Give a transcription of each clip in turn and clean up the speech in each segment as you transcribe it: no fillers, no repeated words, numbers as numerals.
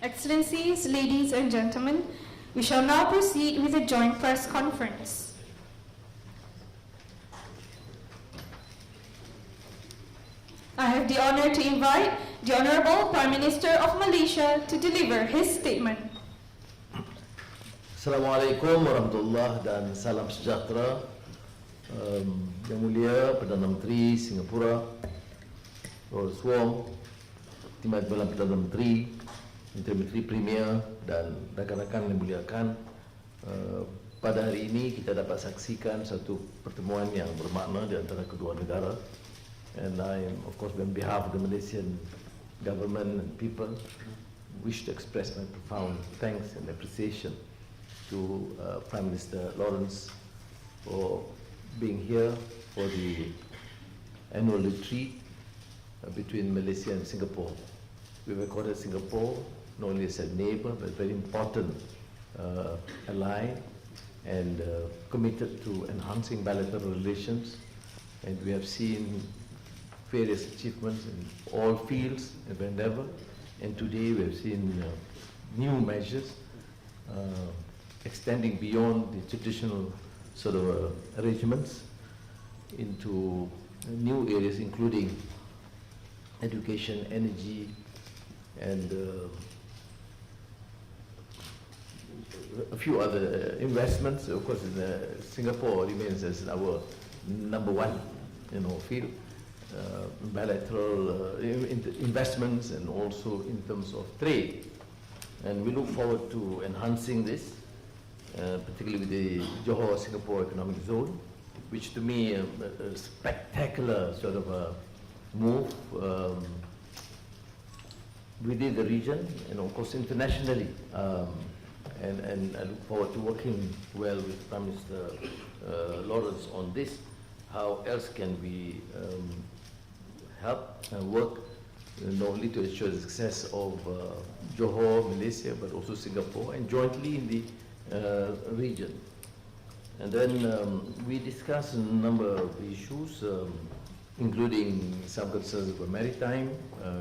Excellencies, ladies and gentlemen, we shall now proceed with the joint press conference. I have the honor to invite the Honorable Prime Minister of Malaysia to deliver his statement. Assalamualaikum warahmatullahi dan salam sejahtera. Yang Mulia Perdana Menteri Singapura, Lord Wong, Timbalan Perdana Menteri, Menteri Premier dan rakan-rakan yang dimuliakan, pada hari ini kita dapat saksikan satu pertemuan yang bermakna di antara kedua negara. And I, of course, on behalf of the Malaysian government and people, wish to express my profound thanks and appreciation to Prime Minister Lawrence for being here for the annual retreat between Malaysia and Singapore. We recorded Singapore not only as a neighbor but a very important ally and committed to enhancing bilateral relations. And we have seen various achievements in all fields of endeavor. And today we have seen new measures extending beyond the traditional sort of arrangements into new areas, including education, energy, and a few other investments. Of course, Singapore remains as our #1, field. Bilateral investments and also in terms of trade. And we look forward to enhancing this, particularly with the Johor-Singapore Economic Zone, which to me a spectacular sort of a move within the region and of course internationally. And I look forward to working well with Prime Minister Lawrence on this. How else can we help and work not only to ensure the success of Johor, Malaysia, but also Singapore, and jointly in the region. And then we discussed a number of issues, including some concerns about maritime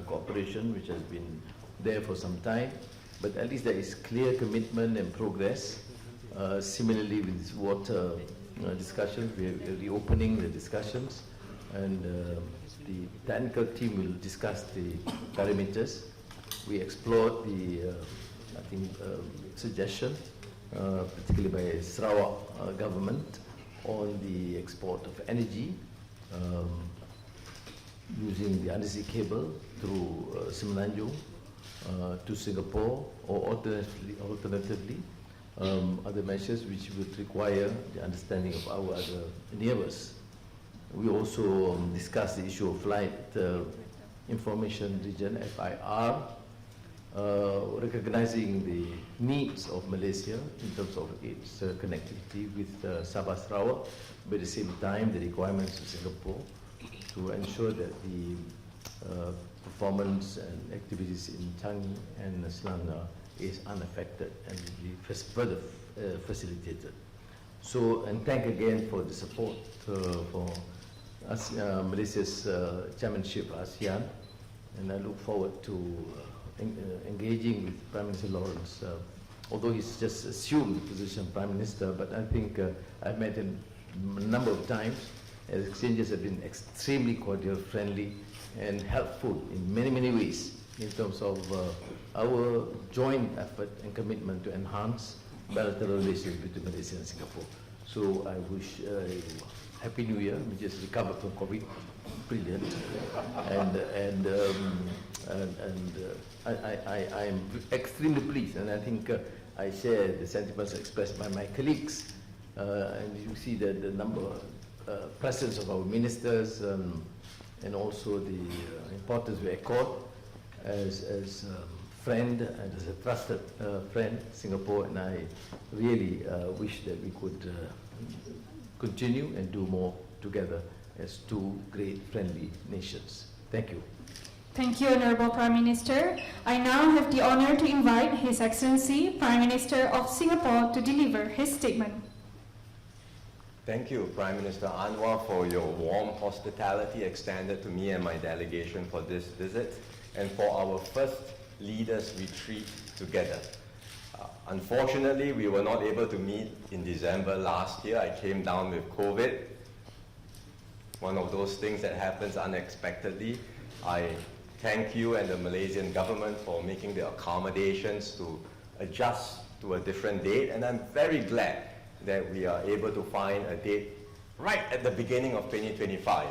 cooperation, which has been there for some time, but at least there is clear commitment and progress. Similarly with this water discussions, we are reopening the discussions, and the technical team will discuss the parameters. We explored the, suggestion, particularly by Sarawak government, on the export of energy using the undersea cable through Semenanjung to Singapore, or alternatively, other measures which would require the understanding of our other neighbors. We also discussed the issue of Flight Information Region, FIR, recognizing the needs of Malaysia in terms of its connectivity with Sabah Sarawak, but at the same time the requirements of Singapore to ensure that the performance and activities in Changi and Selangor is unaffected and will be further facilitated. So, and thank again for the support for Malaysia's chairmanship ASEAN, and I look forward to engaging with Prime Minister Lawrence. Although he's just assumed the position of Prime Minister, but I think I've met him a number of times, and exchanges have been extremely cordial, friendly, and helpful in many, many ways in terms of our joint effort and commitment to enhance bilateral relations between Malaysia and Singapore. So I wish Happy New Year. We just recovered from COVID, brilliant, and I am extremely pleased, and I think I share the sentiments expressed by my colleagues, and you see the number, presence of our ministers, and also the importance we accord as friend and as a trusted friend, Singapore, and I really wish that we could continue and do more together as two great friendly nations. Thank you. Thank you, Honorable Prime Minister. I now have the honor to invite His Excellency Prime Minister of Singapore to deliver his statement. Thank you, Prime Minister Anwar, for your warm hospitality extended to me and my delegation for this visit, and for our first leaders retreat together. Unfortunately, we were not able to meet in December last year. I came down with COVID. One of those things that happens unexpectedly. I thank you and the Malaysian government for making the accommodations to adjust to a different date, and I'm very glad that we are able to find a date right at the beginning of 2025.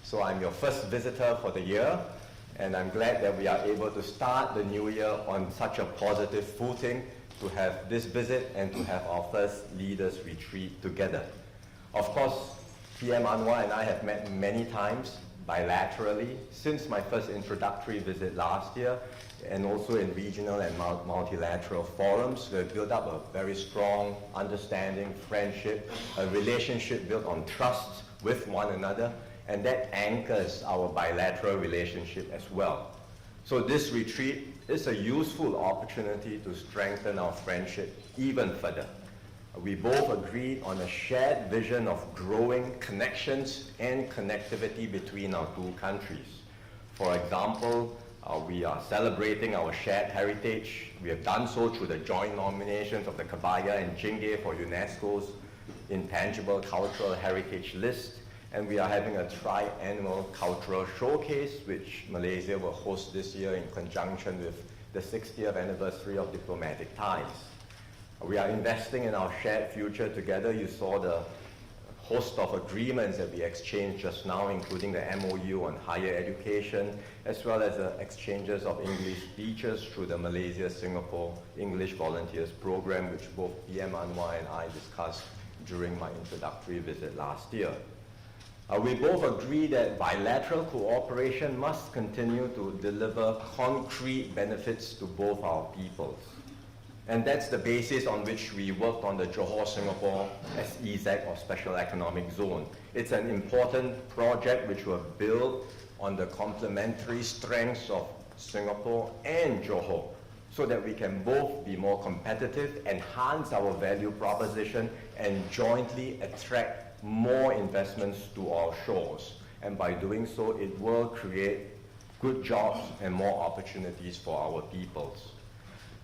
So I'm your first visitor for the year, and I'm glad that we are able to start the new year on such a positive footing to have this visit and to have our first leaders retreat together. Of course, PM Anwar and I have met many times bilaterally since my first introductory visit last year, and also in regional and multilateral forums. We've built up a very strong understanding, friendship, a relationship built on trust with one another, and that anchors our bilateral relationship as well. So this retreat is a useful opportunity to strengthen our friendship even further. We both agreed on a shared vision of growing connections and connectivity between our two countries. For example, we are celebrating our shared heritage. We have done so through the joint nominations of the Kebaya and Jingge for UNESCO's Intangible Cultural Heritage List. And we are having a tri-annual cultural showcase, which Malaysia will host this year in conjunction with the 60th anniversary of diplomatic ties. We are investing in our shared future together. You saw the host of agreements that we exchanged just now, including the MOU on higher education, as well as the exchanges of English teachers through the Malaysia-Singapore English Volunteers Program, which both PM Anwar and I discussed during my introductory visit last year. We both agree that bilateral cooperation must continue to deliver concrete benefits to both our peoples. And that's the basis on which we worked on the Johor-Singapore SEZ, or Special Economic Zone. It's an important project which will build on the complementary strengths of Singapore and Johor, so that we can both be more competitive, enhance our value proposition, and jointly attract more investments to our shores. And by doing so, it will create good jobs and more opportunities for our peoples.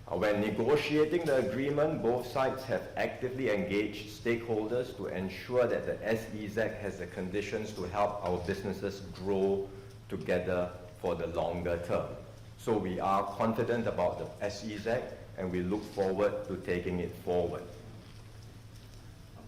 When negotiating the agreement, both sides have actively engaged stakeholders to ensure that the SEZ has the conditions to help our businesses grow together for the longer term. So we are confident about the SEZ, and we look forward to taking it forward.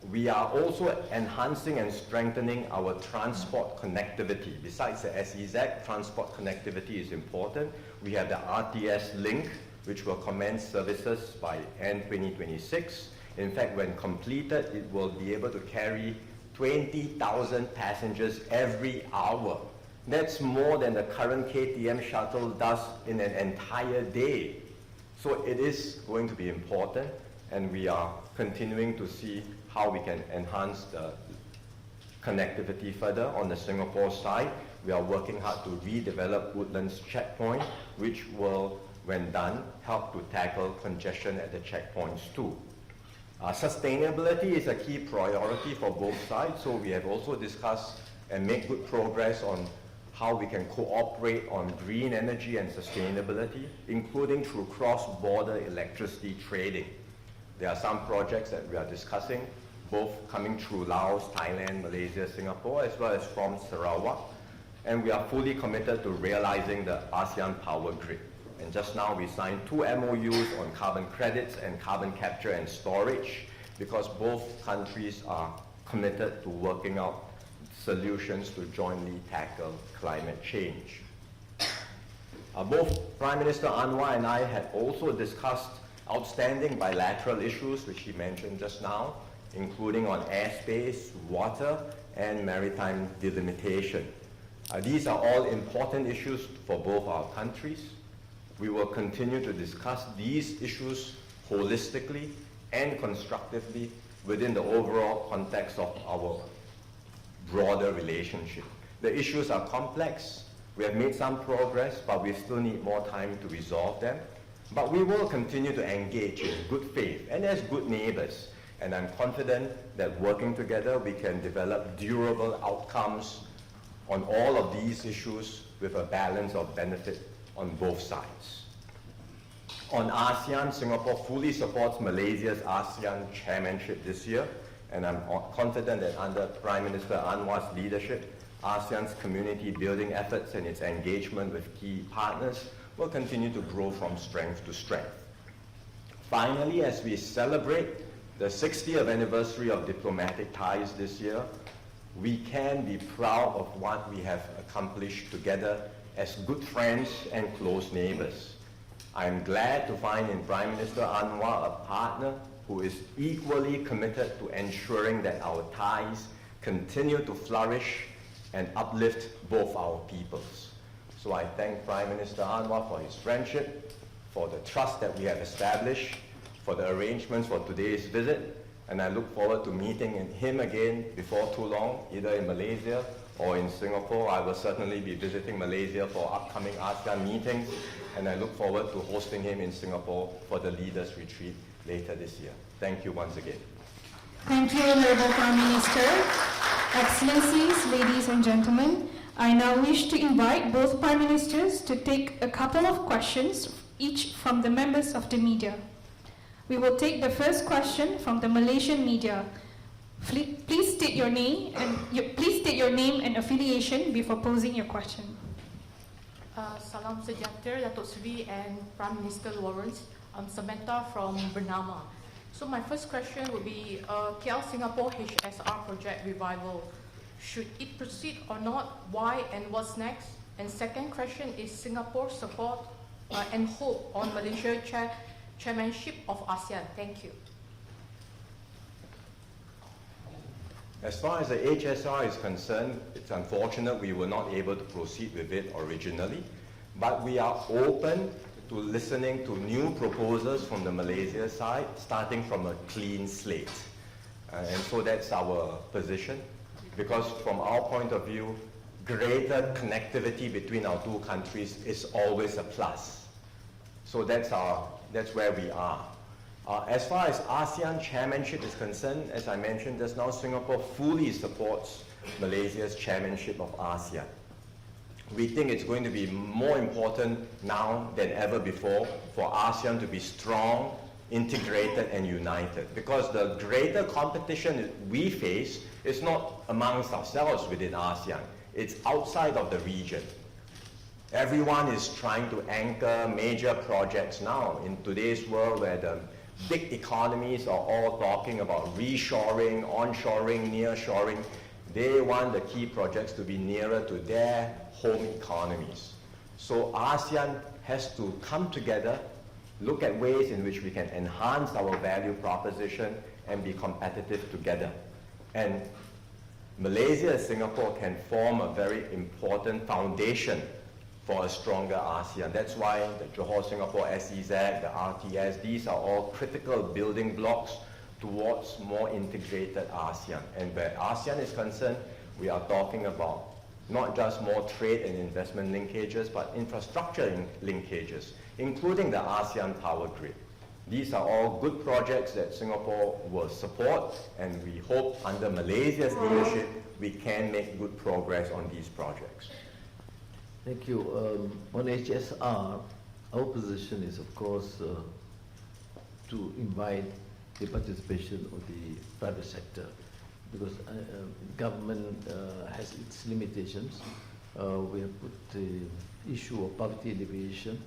We are also enhancing and strengthening our transport connectivity. Besides the SEZ, transport connectivity is important. We have the RTS link, which will commence services by end 2026. In fact, when completed, it will be able to carry 20,000 passengers every hour. That's more than the current KTM shuttle does in an entire day. So it is going to be important, and we are continuing to see how we can enhance the connectivity further. On the Singapore side, we are working hard to redevelop Woodlands checkpoint, which will, when done, help to tackle congestion at the checkpoints too. Sustainability is a key priority for both sides, so we have also discussed and made good progress on how we can cooperate on green energy and sustainability, including through cross-border electricity trading. There are some projects that we are discussing, both coming through Laos, Thailand, Malaysia, Singapore, as well as from Sarawak, and we are fully committed to realizing the ASEAN power grid. And just now we signed 2 MOUs on carbon credits and carbon capture and storage, because both countries are committed to working out solutions to jointly tackle climate change. Both Prime Minister Anwar and I had also discussed outstanding bilateral issues, which he mentioned just now, including on airspace, water, and maritime delimitation. These are all important issues for both our countries. We will continue to discuss these issues holistically and constructively within the overall context of our broader relationship. The issues are complex. We have made some progress, but we still need more time to resolve them. But we will continue to engage in good faith and as good neighbors. And I'm confident that working together, we can develop durable outcomes on all of these issues with a balance of benefit on both sides. On ASEAN, Singapore fully supports Malaysia's ASEAN chairmanship this year, and I'm confident that under Prime Minister Anwar's leadership, ASEAN's community building efforts and its engagement with key partners will continue to grow from strength to strength. Finally, as we celebrate the 60th anniversary of diplomatic ties this year, we can be proud of what we have accomplished together as good friends and close neighbors. I am glad to find in Prime Minister Anwar a partner who is equally committed to ensuring that our ties continue to flourish and uplift both our peoples. So I thank Prime Minister Anwar for his friendship, for the trust that we have established, for the arrangements for today's visit, and I look forward to meeting him again before too long, either in Malaysia or in Singapore. I will certainly be visiting Malaysia for upcoming ASEAN meetings, and I look forward to hosting him in Singapore for the Leaders Retreat later this year. Thank you once again. Thank you, Honorable Prime Minister. Excellencies, ladies and gentlemen, I now wish to invite both Prime Ministers to take a couple of questions, each from the members of the media. We will take the first question from the Malaysian media. Please state your name and affiliation before posing your question. Salam sejahtera, Datuk Seri and Prime Minister Lawrence. I'm Samantha from Bernama. So my first question would be KL Singapore HSR project revival. Should it proceed or not? Why and what's next? And second question is Singapore support and hope on Malaysia chairmanship of ASEAN. Thank you. As far as the HSR is concerned, it's unfortunate we were not able to proceed with it originally, but we are open to listening to new proposals from the Malaysia side, starting from a clean slate. And so that's our position, because from our point of view, greater connectivity between our two countries is always a plus. So that's where we are. As far as ASEAN chairmanship is concerned, as I mentioned just now, Singapore fully supports Malaysia's chairmanship of ASEAN. We think it's going to be more important now than ever before for ASEAN to be strong, integrated and united, because the greater competition we face is not amongst ourselves within ASEAN, it's outside of the region. Everyone is trying to anchor major projects now in today's world where the big economies are all talking about reshoring, onshoring, nearshoring. They want the key projects to be nearer to their home economies. So ASEAN has to come together, look at ways in which we can enhance our value proposition and be competitive together. And Malaysia and Singapore can form a very important foundation for a stronger ASEAN. That's why the Johor-Singapore SEZ, the RTS, these are all critical building blocks towards more integrated ASEAN. And where ASEAN is concerned, we are talking about not just more trade and investment linkages, but infrastructure linkages, including the ASEAN power grid. These are all good projects that Singapore will support, and we hope under Malaysia's leadership, we can make good progress on these projects. Thank you. On HSR, our position is, of course, to invite the participation of the private sector, because government has its limitations. We have put the issue of poverty alleviation,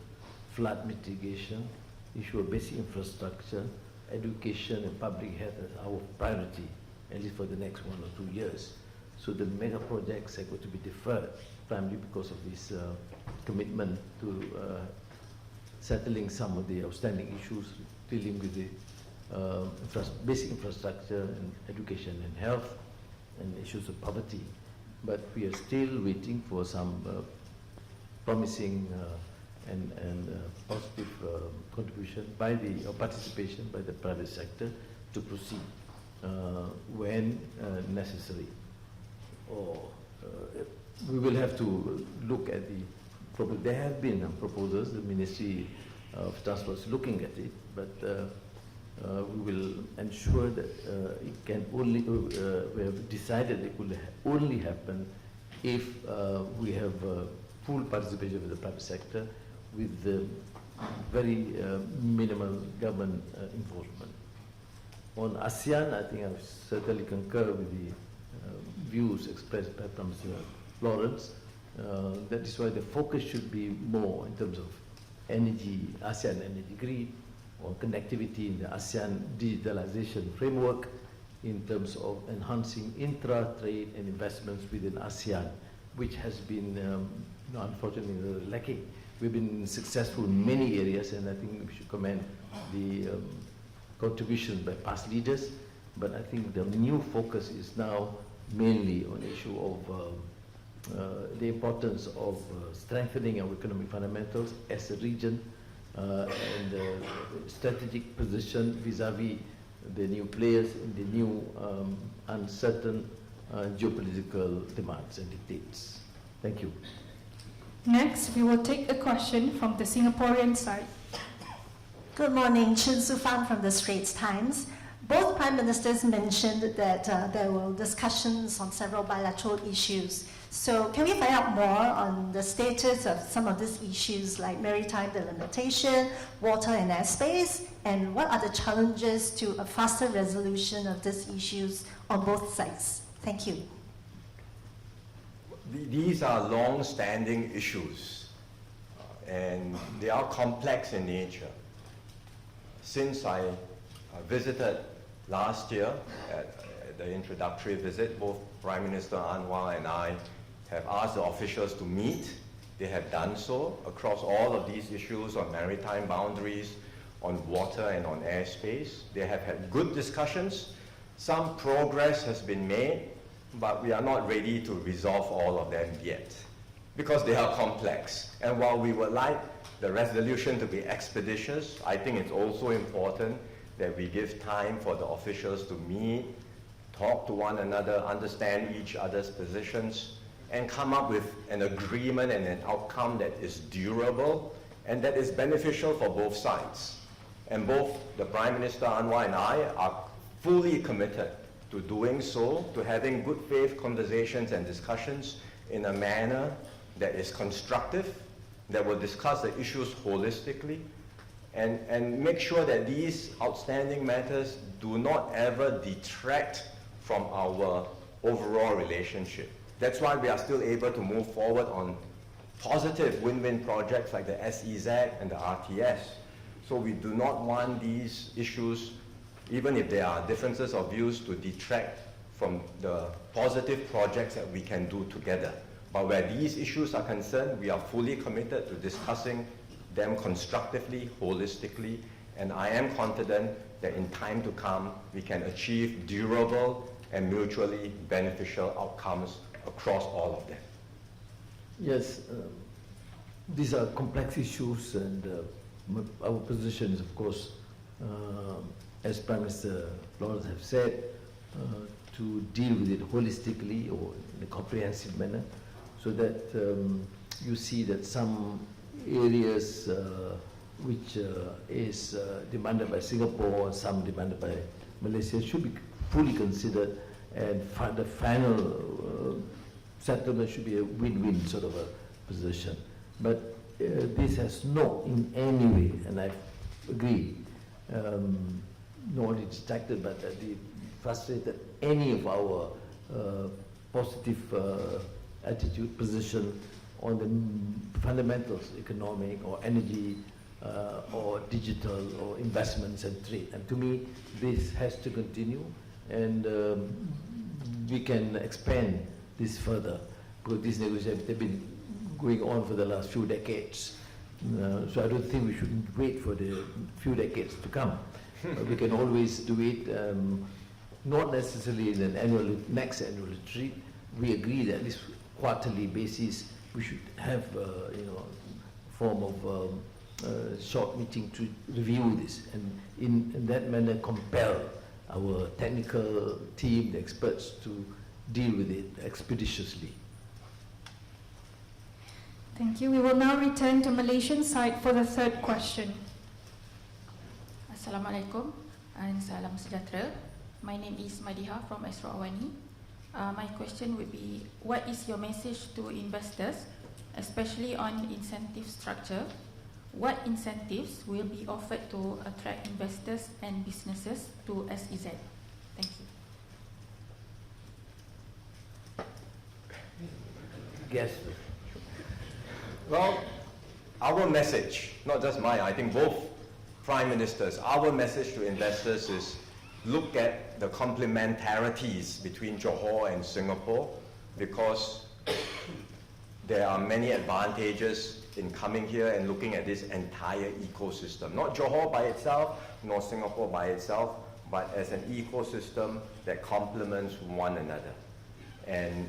flood mitigation, issue of basic infrastructure, education and public health as our priority, at least for the next 1 or 2 years. So the mega projects are going to be deferred, primarily because of this commitment to settling some of the outstanding issues dealing with the basic infrastructure and education and health and issues of poverty. But we are still waiting for some promising and positive contribution by or participation by the private sector to proceed when necessary. We will have to look at there have been proposals, the Ministry of Transport is looking at it, but we will ensure that it can only, we have decided it will only happen if we have full participation of the private sector with the very minimal government involvement. On ASEAN, I think I certainly concur with the views expressed by Mr. Lawrence. That is why the focus should be more in terms of energy, ASEAN energy grid, or connectivity in the ASEAN digitalization framework, in terms of enhancing intra-trade and investments within ASEAN, which has been unfortunately lacking. We've been successful in many areas, and I think we should commend the contributions by past leaders, but I think the new focus is now mainly on the issue of the importance of strengthening our economic fundamentals as a region and strategic position vis-à-vis the new players in the new uncertain geopolitical demands and dictates. Thank you. Next, we will take a question from the Singaporean side. Good morning, Chun Su Fan from the Straits Times. Both Prime Ministers mentioned that there were discussions on several bilateral issues. So can we find out more on the status of some of these issues like maritime delimitation, water and airspace, and what are the challenges to a faster resolution of these issues on both sides? Thank you. These are long-standing issues, and they are complex in nature. Since I visited last year at the introductory visit, both Prime Minister Anwar and I have asked the officials to meet. They have done so across all of these issues on maritime boundaries, on water and on airspace. They have had good discussions. Some progress has been made, but we are not ready to resolve all of them yet because they are complex. And while we would like the resolution to be expeditious, I think it's also important that we give time for the officials to meet, talk to one another, understand each other's positions, and come up with an agreement and an outcome that is durable and that is beneficial for both sides. And both the Prime Minister Anwar and I are fully committed to doing so, to having good faith conversations and discussions in a manner that is constructive, that will discuss the issues holistically, and make sure that these outstanding matters do not ever detract from our overall relationship. That's why we are still able to move forward on positive win-win projects like the SEZ and the RTS. So we do not want these issues, even if there are differences of views, to detract from the positive projects that we can do together. But where these issues are concerned, we are fully committed to discussing them constructively, holistically, and I am confident that in time to come, we can achieve durable and mutually beneficial outcomes across all of them. Yes, these are complex issues, and our position is, of course, as Prime Minister Lawrence have said, to deal with it holistically or in a comprehensive manner, so that you see that some areas which is demanded by Singapore, some demanded by Malaysia, should be fully considered, and the final settlement should be a win-win sort of a position. But this has not in any way, and I agree, not only distracted but frustrated any of our positive attitude, position on the fundamentals, economic or energy or digital or investments and trade. And to me, this has to continue, and we can expand this further, because these negotiations have been going on for the last few decades. So I don't think we should wait for the few decades to come. We can always do it, not necessarily in an next annual retreat. We agree that this quarterly basis we should have form of short meeting to review this, and in that manner compel our technical team, the experts, to deal with it expeditiously. Thank you. We will now return to Malaysian side for the third question. Assalamualaikum and salam sejahtera. My name is Madiha from Asra Awani. My question would be, what is your message to investors, especially on incentive structure? what incentives will be offered to attract investors and businesses to SEZ? Thank you. Yes. Well, our message, not just mine, I think both Prime Ministers, our message to investors is look at the complementarities between Johor and Singapore, because there are many advantages in coming here and looking at this entire ecosystem. Not Johor by itself, nor Singapore by itself, but as an ecosystem that complements one another. And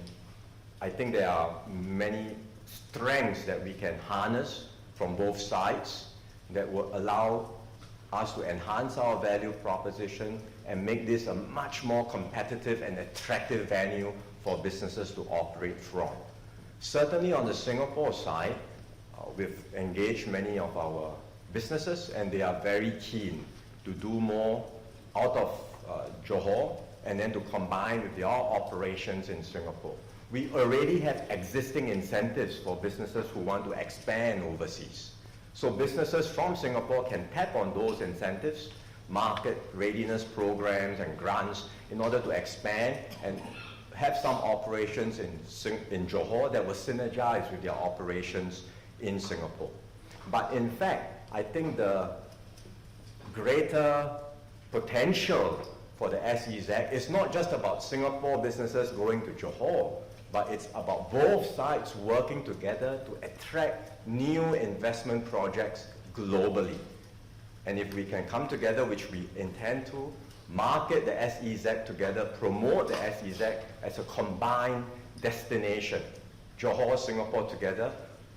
I think there are many strengths that we can harness from both sides that will allow us to enhance our value proposition and make this a much more competitive and attractive venue for businesses to operate from. Certainly on the Singapore side, we've engaged many of our businesses and they are very keen to do more out of Johor and then to combine with their operations in Singapore. We already have existing incentives for businesses who want to expand overseas. So businesses from Singapore can tap on those incentives, market readiness programs and grants in order to expand and have some operations in Johor that will synergize with their operations in Singapore. But in fact, I think the greater potential for the SEZ is not just about Singapore businesses going to Johor, but it's about both sides working together to attract new investment projects globally. And if we can come together, which we intend to, market the SEZ together, promote the SEZ as a combined destination, Johor, Singapore together,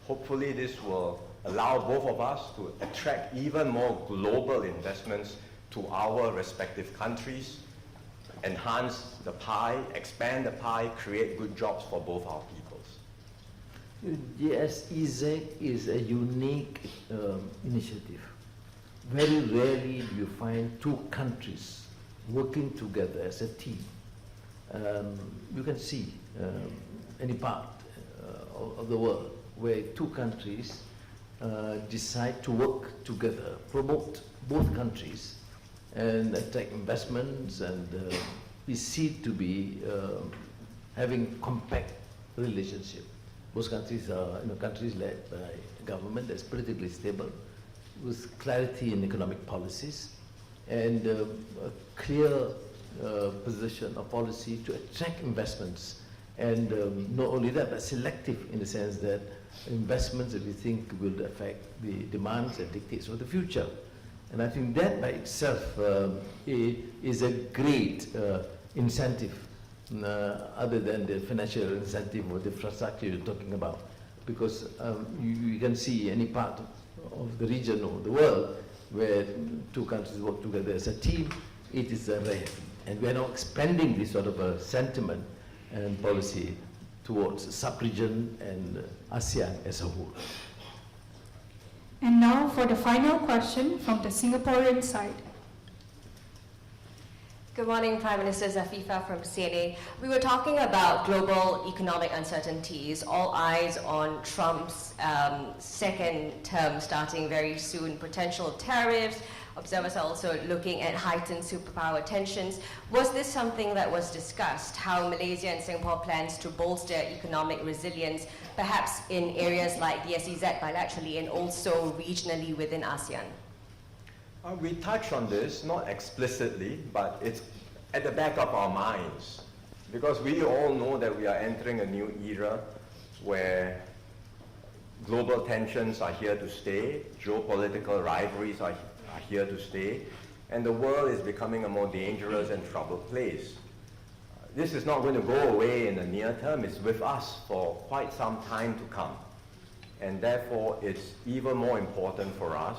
hopefully this will allow both of us to attract even more global investments to our respective countries, enhance the pie, expand the pie, create good jobs for both our peoples. The SEZ is a unique initiative. Very rarely do you find two countries working together as a team. You can see any part of the world where two countries decide to work together, promote both countries, and attract investments, and is seen to be having compact relationship. Most countries are countries led by a government that's politically stable, with clarity in economic policies, and a clear position or policy to attract investments. And not only that, but selective in the sense that investments that we think will affect the demands and dictates of the future. And I think that by itself is a great incentive, other than the financial incentive or the infrastructure you're talking about. Because you can see any part of the region or the world where two countries work together as a team, it is rare. And we are now expanding this sort of a sentiment and policy towards sub-region and ASEAN as a whole. And now for the final question from the Singaporean side. Good morning, Prime Minister Zafifah from CNA. We were talking about global economic uncertainties, all eyes on Trump's second term starting very soon, potential tariffs. Observers are also looking at heightened superpower tensions. Was this something that was discussed, how Malaysia and Singapore plans to bolster economic resilience, perhaps in areas like the SEZ bilaterally and also regionally within ASEAN? We touch on this, not explicitly, but it's at the back of our minds. Because we all know that we are entering a new era where global tensions are here to stay, geopolitical rivalries are here to stay, and the world is becoming a more dangerous and troubled place. This is not going to go away in the near term. It's with us for quite some time to come. And therefore, it's even more important for us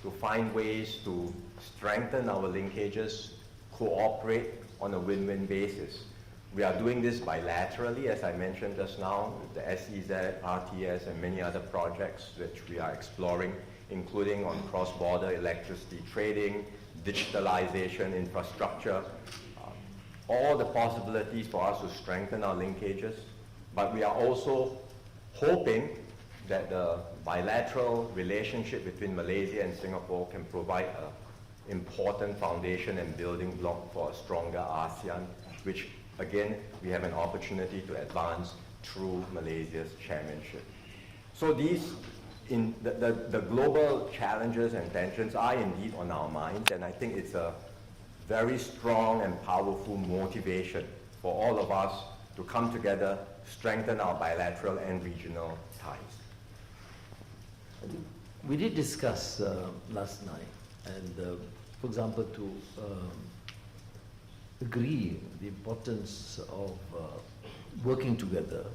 to find ways to strengthen our linkages, cooperate on a win-win basis. We are doing this bilaterally, as I mentioned just now, with the SEZ, RTS, and many other projects which we are exploring, including on cross-border electricity trading, digitalization, infrastructure, all the possibilities for us to strengthen our linkages. But we are also hoping that the bilateral relationship between Malaysia and Singapore can provide an important foundation and building block for a stronger ASEAN, which again, we have an opportunity to advance through Malaysia's chairmanship. So these, the global challenges and tensions are indeed on our minds, and I think it's a very strong and powerful motivation for all of us to come together, strengthen our bilateral and regional ties. We did discuss last night, and for example, to agree the importance of working together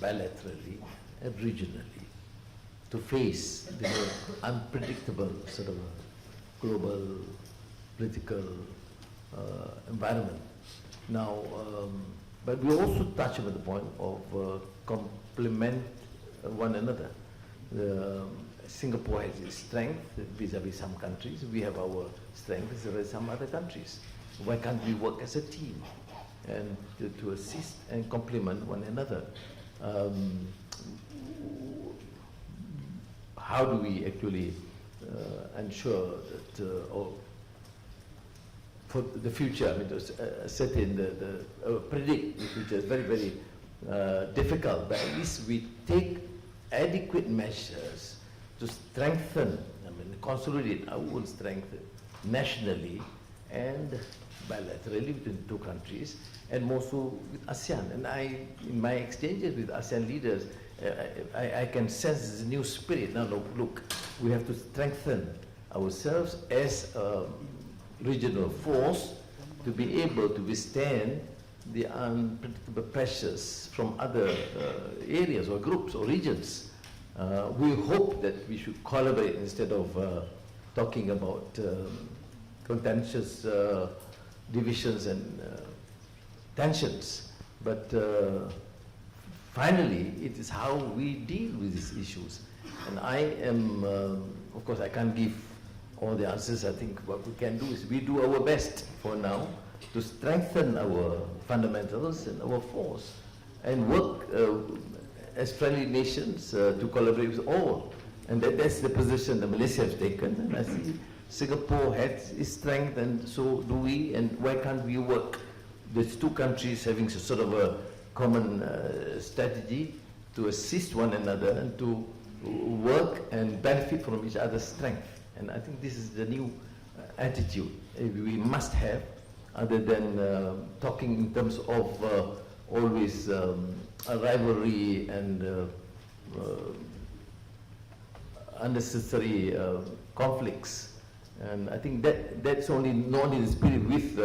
bilaterally and regionally to face the more unpredictable sort of global political environment. Now, but we also touch on the point of complement one another. Singapore has its strength vis-à-vis some countries. We have our strength vis-à-vis some other countries. Why can't we work as a team and to assist and complement one another? How do we actually ensure that, or for the future, I mean, to set in predict the future is very, very difficult, but at least we take adequate measures to strengthen, I mean, consolidate our own strength nationally and bilaterally between two countries, and more so with ASEAN. And in my exchanges with ASEAN leaders, I can sense this new spirit. Now, look, we have to strengthen ourselves as a regional force to be able to withstand the unpredictable pressures from other areas or groups or regions. We hope that we should collaborate instead of talking about contentious divisions and tensions. But finally, it is how we deal with these issues. And I am, of course, I can't give all the answers. I think what we can do is we do our best for now to strengthen our fundamentals and our force and work as friendly nations to collaborate with all. And that's the position that Malaysia has taken. And I see Singapore has its strength, and so do we. And why can't we work? These two countries having sort of a common strategy to assist one another and to work and benefit from each other's strength. And I think this is the new attitude we must have, other than talking in terms of always a rivalry and unnecessary conflicts. And I think that's only not in the spirit with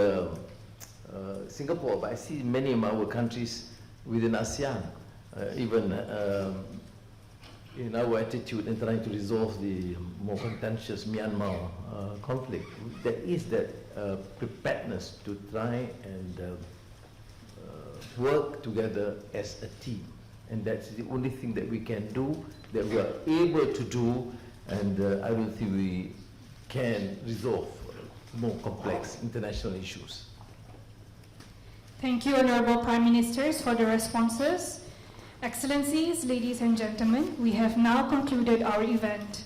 Singapore, but I see many of our countries within ASEAN, even in our attitude in trying to resolve the more contentious Myanmar conflict, there is that preparedness to try and work together as a team. And that's the only thing that we can do, that we are able to do, and I don't think we can resolve more complex international issues. Thank you, Honorable Prime Ministers, for the responses. Excellencies, ladies and gentlemen, we have now concluded our event.